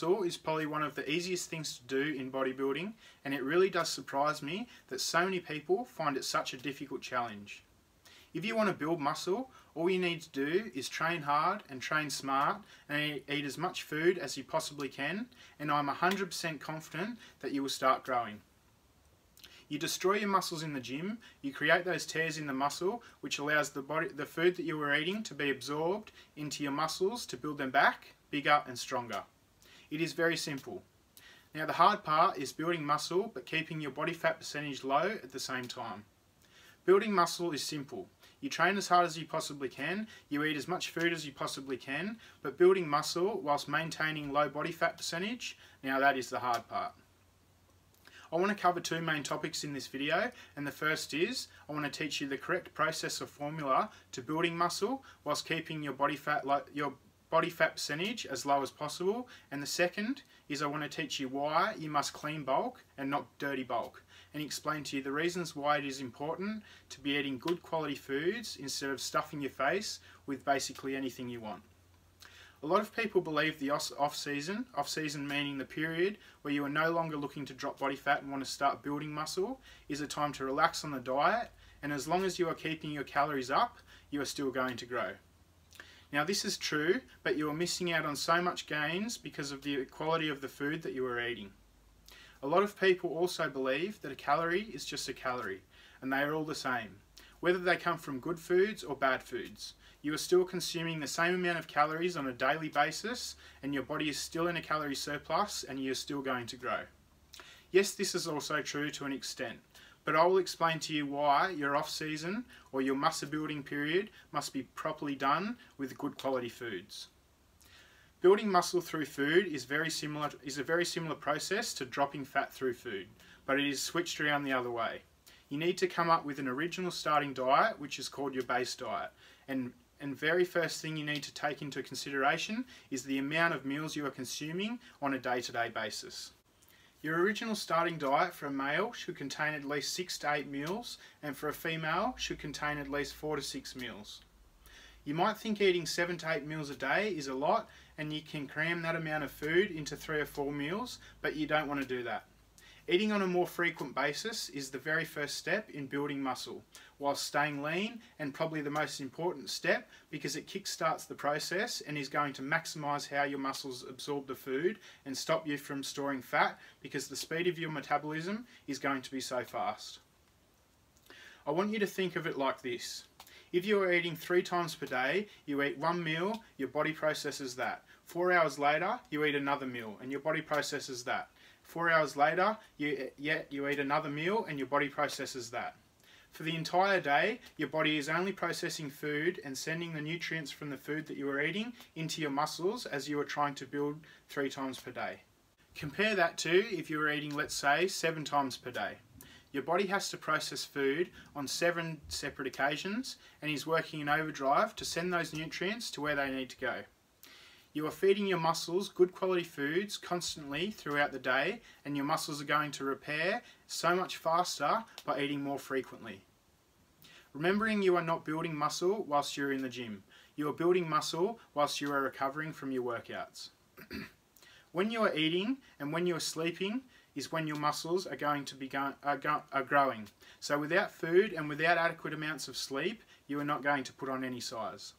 muscle is probably one of the easiest things to do in bodybuilding, and it really does surprise me that so many people find it such a difficult challenge. If you want to build muscle, all you need to do is train hard and train smart and eat as much food as you possibly can, and I'm 100% confident that you will start growing. You destroy your muscles in the gym, you create those tears in the muscle, which allows the food that you were eating to be absorbed into your muscles to build them back, bigger and stronger. It is very simple. Now the hard part is building muscle but keeping your body fat percentage low at the same time. Building muscle is simple. You train as hard as you possibly can, you eat as much food as you possibly can, but building muscle whilst maintaining low body fat percentage, now that is the hard part. I want to cover two main topics in this video, and the first is I want to teach you the correct process or formula to building muscle whilst keeping your body fat percentage as low as possible, and the second is I want to teach you why you must clean bulk and not dirty bulk, and explain to you the reasons why it is important to be eating good quality foods instead of stuffing your face with basically anything you want. A lot of people believe the off-season meaning the period where you are no longer looking to drop body fat and want to start building muscle, is a time to relax on the diet, and as long as you are keeping your calories up, you are still going to grow. Now this is true, but you are missing out on so much gains because of the quality of the food that you are eating. A lot of people also believe that a calorie is just a calorie, and they are all the same, whether they come from good foods or bad foods. You are still consuming the same amount of calories on a daily basis, and your body is still in a calorie surplus, and you are still going to grow. Yes, this is also true to an extent, but I will explain to you why your off-season or your muscle building period must be properly done with good quality foods. Building muscle through food is a very similar process to dropping fat through food, but it is switched around the other way. You need to come up with an original starting diet, which is called your base diet, and very first thing you need to take into consideration is the amount of meals you are consuming on a day-to-day basis. Your original starting diet for a male should contain at least 6 to 8 meals, and for a female should contain at least 4 to 6 meals. You might think eating 7 to 8 meals a day is a lot, and you can cram that amount of food into 3 or 4 meals, but you don't want to do that. Eating on a more frequent basis is the very first step in building muscle, while staying lean, and probably the most important step because it kickstarts the process and is going to maximise how your muscles absorb the food and stop you from storing fat because the speed of your metabolism is going to be so fast. I want you to think of it like this. If you are eating 3 times per day, you eat 1 meal, your body processes that. 4 hours later, you eat another meal and your body processes that. 4 hours later, you eat another meal and your body processes that. For the entire day, your body is only processing food and sending the nutrients from the food that you are eating into your muscles as you are trying to build 3 times per day. Compare that to if you are eating, let's say, 7 times per day. Your body has to process food on 7 separate occasions and is working in overdrive to send those nutrients to where they need to go. You are feeding your muscles good quality foods constantly throughout the day, and your muscles are going to repair so much faster by eating more frequently. Remembering you are not building muscle whilst you're in the gym. You are building muscle whilst you are recovering from your workouts. When you are eating and when you are sleeping is when your muscles are going to be growing. So without food and without adequate amounts of sleep, you are not going to put on any size.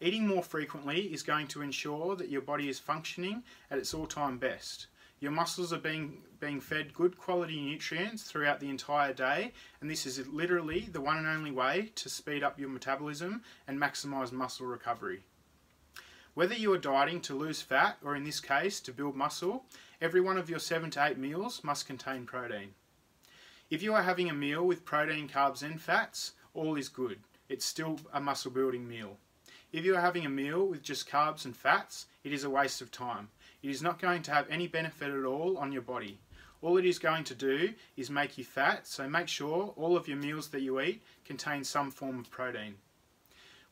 Eating more frequently is going to ensure that your body is functioning at its all-time best. Your muscles are being fed good quality nutrients throughout the entire day, and this is literally the one and only way to speed up your metabolism and maximise muscle recovery. Whether you are dieting to lose fat or in this case to build muscle, every one of your 7 to 8 meals must contain protein. If you are having a meal with protein, carbs and fats, all is good. It's still a muscle building meal. If you are having a meal with just carbs and fats, it is a waste of time. It is not going to have any benefit at all on your body. All it is going to do is make you fat, so make sure all of your meals that you eat contain some form of protein.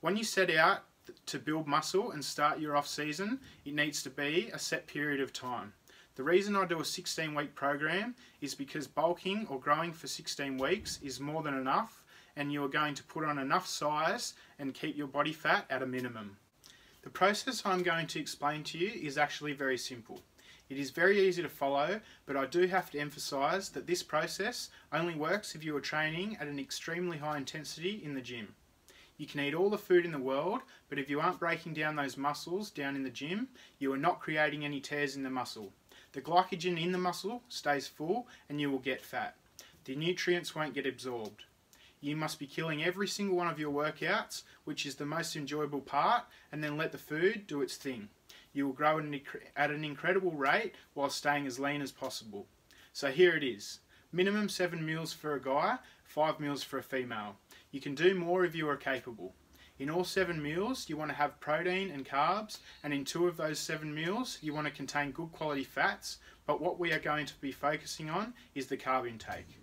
When you set out to build muscle and start your off season, it needs to be a set period of time. The reason I do a 16-week program is because bulking or growing for 16 weeks is more than enough, and you are going to put on enough size and keep your body fat at a minimum. The process I'm going to explain to you is actually very simple. It is very easy to follow, but I do have to emphasise that this process only works if you are training at an extremely high intensity in the gym. You can eat all the food in the world, but if you aren't breaking down those muscles down in the gym, you are not creating any tears in the muscle. The glycogen in the muscle stays full and you will get fat. The nutrients won't get absorbed. You must be killing every single one of your workouts, which is the most enjoyable part, and then let the food do its thing. You will grow at an incredible rate while staying as lean as possible. So here it is. Minimum 7 meals for a guy, 5 meals for a female. You can do more if you are capable. In all 7 meals, you want to have protein and carbs, and in 2 of those 7 meals, you want to contain good quality fats, but what we are going to be focusing on is the carb intake.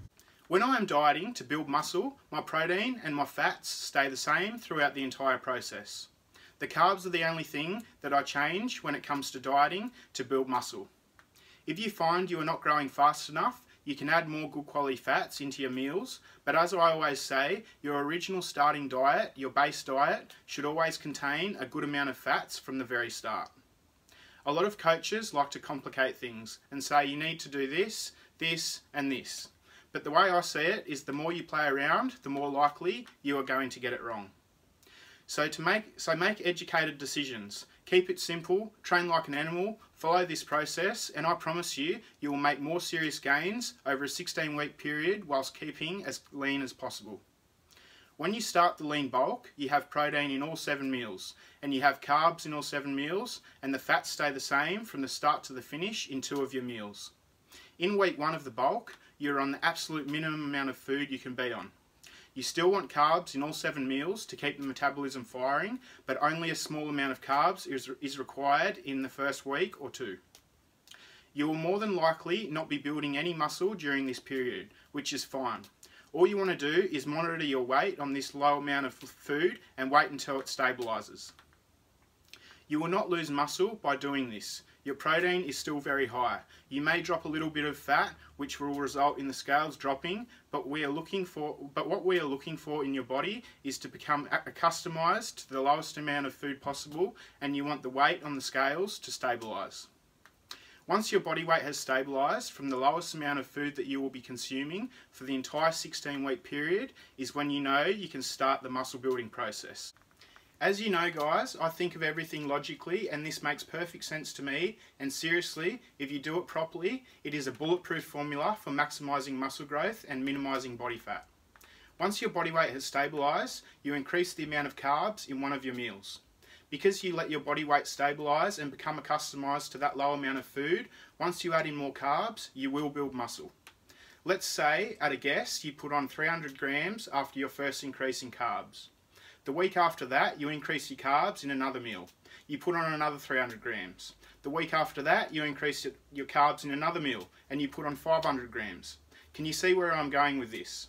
When I am dieting to build muscle, my protein and my fats stay the same throughout the entire process. The carbs are the only thing that I change when it comes to dieting to build muscle. If you find you are not growing fast enough, you can add more good quality fats into your meals, but as I always say, your original starting diet, your base diet, should always contain a good amount of fats from the very start. A lot of coaches like to complicate things and say you need to do this, this and this. But the way I see it is the more you play around, the more likely you are going to get it wrong. So make educated decisions. Keep it simple, train like an animal, follow this process, and I promise you, you will make more serious gains over a 16-week period whilst keeping as lean as possible. When you start the lean bulk, you have protein in all 7 meals, and you have carbs in all 7 meals, and the fats stay the same from the start to the finish in 2 of your meals. In week 1 of the bulk, you're on the absolute minimum amount of food you can be on. You still want carbs in all 7 meals to keep the metabolism firing, but only a small amount of carbs is required in the first week or 2. You will more than likely not be building any muscle during this period, which is fine. All you want to do is monitor your weight on this low amount of food and wait until it stabilises. You will not lose muscle by doing this. Your protein is still very high. You may drop a little bit of fat, which will result in the scales dropping, but what we are looking for in your body is to become accustomised to the lowest amount of food possible, and you want the weight on the scales to stabilise. Once your body weight has stabilised from the lowest amount of food that you will be consuming for the entire 16-week period is when you know you can start the muscle building process. As you know guys, I think of everything logically and this makes perfect sense to me, and seriously, if you do it properly, it is a bulletproof formula for maximising muscle growth and minimising body fat. Once your body weight has stabilised, you increase the amount of carbs in one of your meals. Because you let your body weight stabilise and become accustomised to that low amount of food, once you add in more carbs, you will build muscle. Let's say, at a guess, you put on 300 grams after your first increase in carbs. The week after that, you increase your carbs in another meal. You put on another 300 grams. The week after that, you increase your carbs in another meal and you put on 500 grams. Can you see where I'm going with this?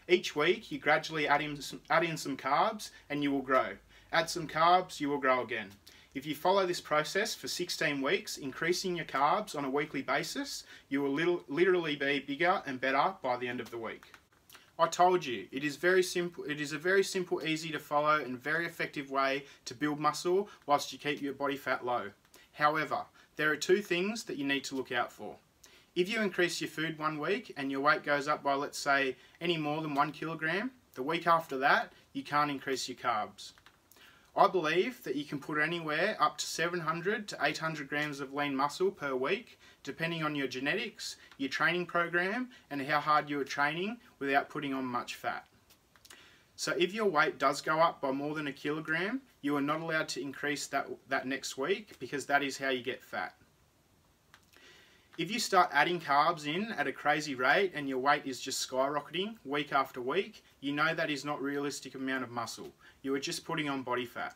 Each week, you gradually add in some carbs and you will grow. Add some carbs, you will grow again. If you follow this process for 16 weeks, increasing your carbs on a weekly basis, you will literally be bigger and better by the end of the week. I told you, it is very simple. It is a very simple, easy to follow and very effective way to build muscle whilst you keep your body fat low. However, there are 2 things that you need to look out for. If you increase your food one week and your weight goes up by, let's say, any more than 1 kilogram, the week after that, you can't increase your carbs. I believe that you can put anywhere up to 700 to 800 grams of lean muscle per week, depending on your genetics, your training program, and how hard you are training without putting on much fat. So if your weight does go up by more than 1 kilogram, you are not allowed to increase that next week because that is how you get fat. If you start adding carbs in at a crazy rate and your weight is just skyrocketing week after week, you know that is not a realistic amount of muscle. You are just putting on body fat.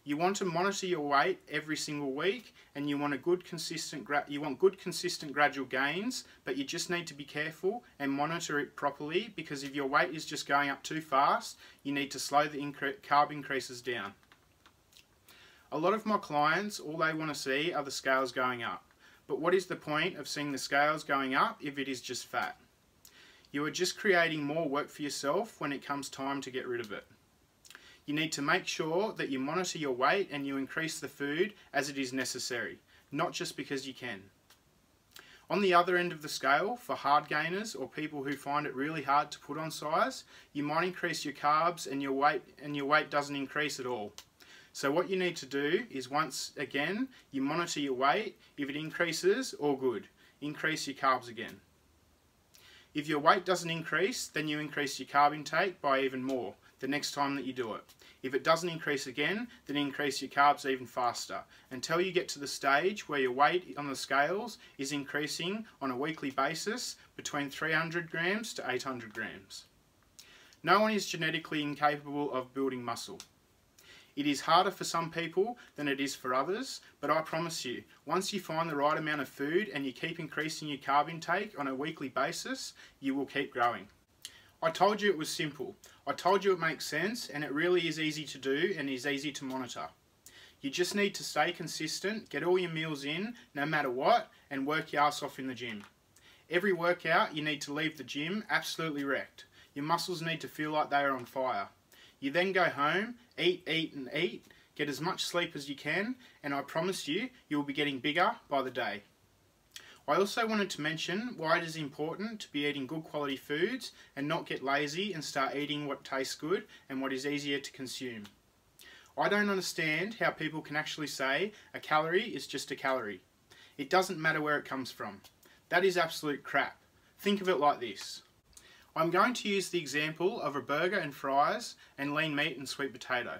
You want to monitor your weight every single week, and you want good consistent gradual gains, but you just need to be careful and monitor it properly, because if your weight is just going up too fast, you need to slow the carb increases down. A lot of my clients, all they want to see are the scales going up. But what is the point of seeing the scales going up if it is just fat? You are just creating more work for yourself when it comes time to get rid of it. You need to make sure that you monitor your weight and you increase the food as it is necessary, not just because you can. On the other end of the scale, for hard gainers or people who find it really hard to put on size, you might increase your carbs and your weight doesn't increase at all. So what you need to do is, once again, you monitor your weight. If it increases, all good. Increase your carbs again. If your weight doesn't increase, then you increase your carb intake by even more the next time that you do it. If it doesn't increase again, then increase your carbs even faster until you get to the stage where your weight on the scales is increasing on a weekly basis between 300 grams to 800 grams. No one is genetically incapable of building muscle. It is harder for some people than it is for others, but I promise you, once you find the right amount of food and you keep increasing your carb intake on a weekly basis, you will keep growing. I told you it was simple. I told you it makes sense, and it really is easy to do and is easy to monitor. You just need to stay consistent, get all your meals in, no matter what, and work your ass off in the gym. Every workout, you need to leave the gym absolutely wrecked. Your muscles need to feel like they are on fire. You then go home, eat, and eat, get as much sleep as you can, and I promise you, you will be getting bigger by the day. I also wanted to mention why it is important to be eating good quality foods and not get lazy and start eating what tastes good and what is easier to consume. I don't understand how people can actually say a calorie is just a calorie. It doesn't matter where it comes from. That is absolute crap. Think of it like this. I'm going to use the example of a burger and fries and lean meat and sweet potato.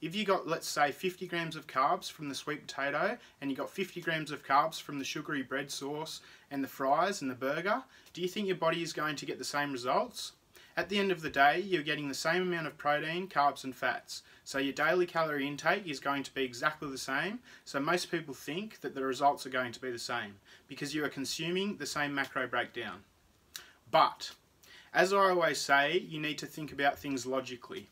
If you got, let's say, 50 grams of carbs from the sweet potato and you got 50 grams of carbs from the sugary bread sauce and the fries and the burger, do you think your body is going to get the same results? At the end of the day, you're getting the same amount of protein, carbs and fats. So your daily calorie intake is going to be exactly the same. So most people think that the results are going to be the same because you are consuming the same macro breakdown. But as I always say, you need to think about things logically.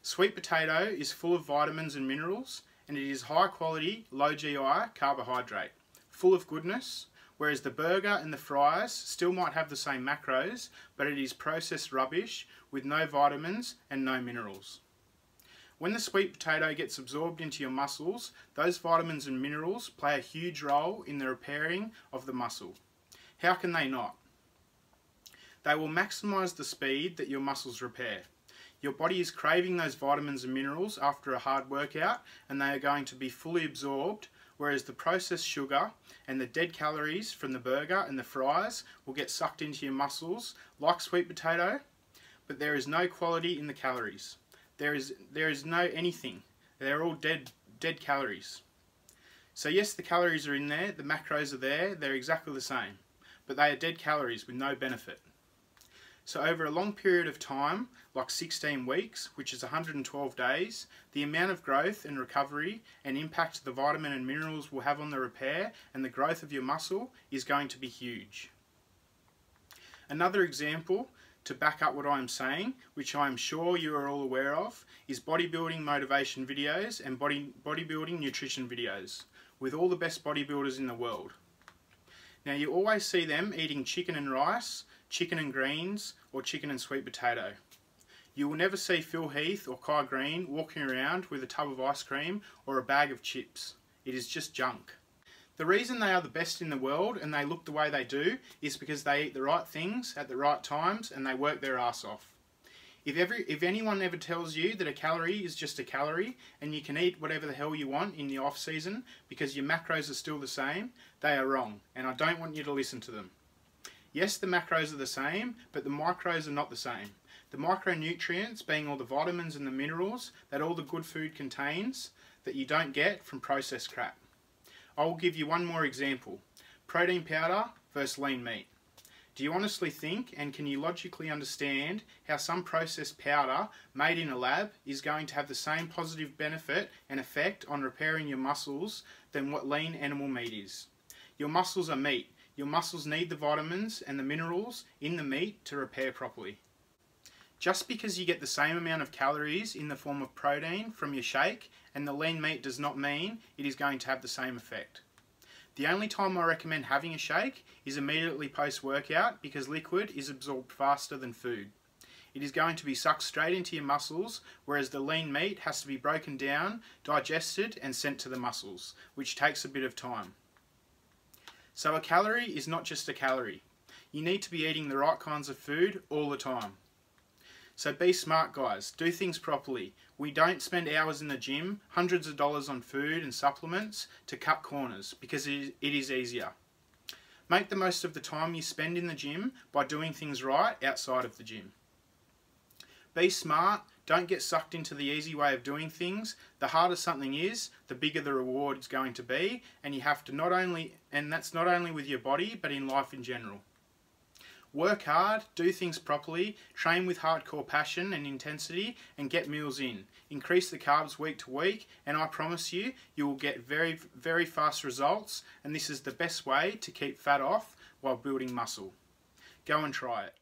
Sweet potato is full of vitamins and minerals, and it is high quality, low GI carbohydrate, full of goodness, whereas the burger and the fries still might have the same macros, but it is processed rubbish with no vitamins and no minerals. When the sweet potato gets absorbed into your muscles, those vitamins and minerals play a huge role in the repairing of the muscle. How can they not? They will maximise the speed that your muscles repair. Your body is craving those vitamins and minerals after a hard workout, and they are going to be fully absorbed, whereas the processed sugar and the dead calories from the burger and the fries will get sucked into your muscles like sweet potato, but there is no quality in the calories. There is no anything. They're all dead calories. So yes, the calories are in there, the macros are there, they're exactly the same, but they are dead calories with no benefit. So over a long period of time, like 16 weeks, which is 112 days, the amount of growth and recovery and impact the vitamin and minerals will have on the repair and the growth of your muscle is going to be huge. Another example to back up what I am saying, which I am sure you are all aware of, is bodybuilding motivation videos and bodybuilding nutrition videos with all the best bodybuilders in the world. Now you always see them eating chicken and rice, chicken and greens, or chicken and sweet potato. You will never see Phil Heath or Kai Green walking around with a tub of ice cream or a bag of chips. It is just junk. The reason they are the best in the world and they look the way they do is because they eat the right things at the right times and they work their ass off. If anyone ever tells you that a calorie is just a calorie and you can eat whatever the hell you want in the off season because your macros are still the same, they are wrong, and I don't want you to listen to them. Yes, the macros are the same, but the micros are not the same. The micronutrients being all the vitamins and the minerals that all the good food contains that you don't get from processed crap. I will give you one more example. Protein powder versus lean meat. Do you honestly think and can you logically understand how some processed powder made in a lab is going to have the same positive benefit and effect on repairing your muscles than what lean animal meat is? Your muscles are meat. Your muscles need the vitamins and the minerals in the meat to repair properly. Just because you get the same amount of calories in the form of protein from your shake and the lean meat does not mean it is going to have the same effect. The only time I recommend having a shake is immediately post-workout because liquid is absorbed faster than food. It is going to be sucked straight into your muscles, whereas the lean meat has to be broken down, digested and sent to the muscles, which takes a bit of time. So a calorie is not just a calorie. You need to be eating the right kinds of food all the time. So be smart, guys. Do things properly. We don't spend hours in the gym, hundreds of dollars on food and supplements to cut corners because it is easier. Make the most of the time you spend in the gym by doing things right outside of the gym. Be smart. Don't get sucked into the easy way of doing things. The harder something is, the bigger the reward is going to be, and you have to that's not only with your body, but in life in general. Work hard, do things properly, train with hardcore passion and intensity, and get meals in. Increase the carbs week to week, and I promise you, you will get very, very fast results, and this is the best way to keep fat off while building muscle. Go and try it.